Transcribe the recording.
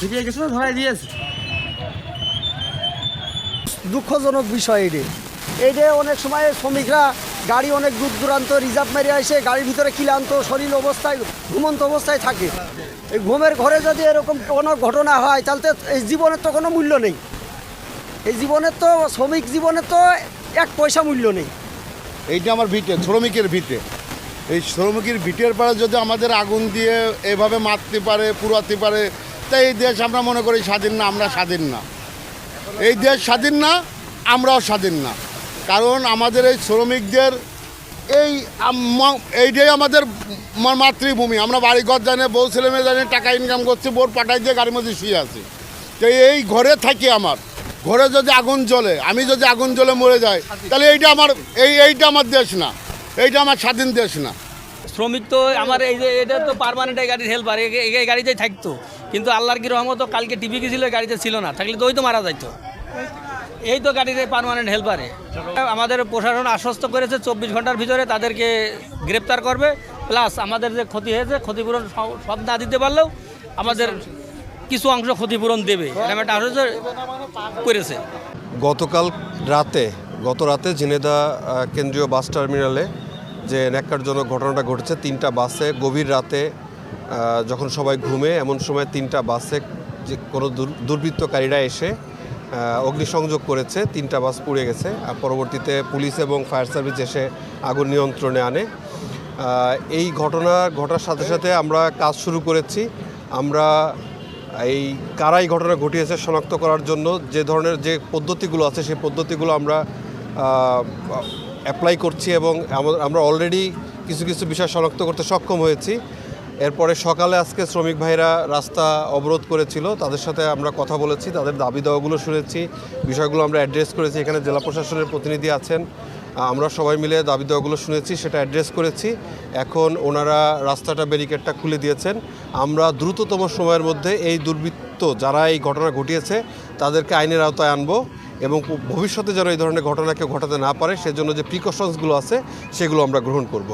ভিড়ে গেছিল ধরাই দিয়েছে। দুঃখজনক বিষয় এইটা অনেক সময় শ্রমিকরা গাড়ি অনেক দূর দূরান্ত রিজার্ভ মেরে আসে, গাড়ির ভিতরে ক্লান্ত শরীর অবস্থায় ঘুমন্ত অবস্থায় থাকে। এই ঘুমের ঘরে যদি এরকম কোনো ঘটনা হয় তাহলে তো এই জীবনের তো কোনো মূল্য নেই। এই জীবনের তো শ্রমিক জীবনের তো এক পয়সা মূল্য নেই। এইটা আমার ভিটে, শ্রমিকের ভিটে। এই শ্রমিকের ভিটের পরে যদি আমাদের আগুন দিয়ে এভাবে মারতে পারে, পুরাতে পারে, তাই এই দেশ আমরা মনে করি স্বাধীন না, আমরা স্বাধীন না। এই দেশ স্বাধীন না, আমরাও স্বাধীন না। কারণ আমাদের এই শ্রমিকদের এইটাই আমাদের মাতৃভূমি। আমরা বাড়িঘর জানে, বউ ছেলে মেয়ে জানে, টাকা ইনকাম করছি, বোর পাঠাই দিয়ে গাড়ির মধ্যে শুয়ে আছি। তো এই ঘরে থাকি, আমার ঘরে যদি আগুন জ্বলে, আমি যদি আগুন জ্বলে মরে যাই, তাহলে এইটা আমার দেশ না, এইটা আমার স্বাধীন দেশ না। শ্রমিক তো আমার এই যে এটা তো পার্মানেন্ট এই গাড়ির হেল্পার, এই গাড়িতেই থাকতো, কিন্তু আল্লাহর কি রহমত কালকে টিভি গেছিল, গাড়িতে ছিল না, থাকলে তো ওই তো মারা যাইতো। এই তো গাড়ির পার্মানেন্ট হেল্পারে। আমাদের প্রশাসন আশ্বস্ত করেছে 24 ঘন্টার ভিতরে তাদেরকে গ্রেপ্তার করবে, প্লাস আমাদের যে ক্ষতি হয়েছে ক্ষতিপূরণ সব না দিতে পারলেও আমাদের কিছু অংশ ক্ষতিপূরণ দেবে, এরকম একটা আশ্বস্ত করেছে। গত রাতে ঝিনেদা কেন্দ্রীয় বাস টার্মিনালে যে ন্যাক্কারজনক ঘটনাটা ঘটেছে, 3টা বাসে গভীর রাতে যখন সবাই ঘুমে, এমন সময় 3টা বাসে যে কোনো দুর্বৃত্তকারীরা এসে অগ্নিসংযোগ করেছে, 3টা বাস পুড়ে গেছে। আর পরবর্তীতে পুলিশ এবং ফায়ার সার্ভিস এসে আগুন নিয়ন্ত্রণে আনে। এই ঘটার সাথে সাথে আমরা কাজ শুরু করেছি। আমরা এই কারাই ঘটনা ঘটিয়েছে শনাক্ত করার জন্য যে ধরনের যে পদ্ধতিগুলো আছে সেই পদ্ধতিগুলো আমরা অ্যাপ্লাই করছি এবং আমরা অলরেডি কিছু কিছু বিষয় শনাক্ত করতে সক্ষম হয়েছি। এরপরে সকালে আজকে শ্রমিক ভাইরা রাস্তা অবরোধ করেছিল, তাদের সাথে আমরা কথা বলেছি, তাদের দাবি দাওয়াগুলো শুনেছি, বিষয়গুলো আমরা অ্যাড্রেস করেছি। এখানে জেলা প্রশাসনের প্রতিনিধি আছেন, আমরা সবাই মিলে দাবি দাওয়াগুলো শুনেছি, সেটা অ্যাড্রেস করেছি। এখন ওনারা রাস্তাটা ব্যারিকেডটা খুলে দিয়েছেন। আমরা দ্রুততম সময়ের মধ্যে এই দুর্বৃত্ত যারা এই ঘটনা ঘটিয়েছে তাদেরকে আইনের আওতায় আনবো এবং ভবিষ্যতে যেন এই ধরনের ঘটনা কেউ ঘটাতে না পারে সেজন্য যে প্রিকশনসগুলো আছে সেগুলো আমরা গ্রহণ করব।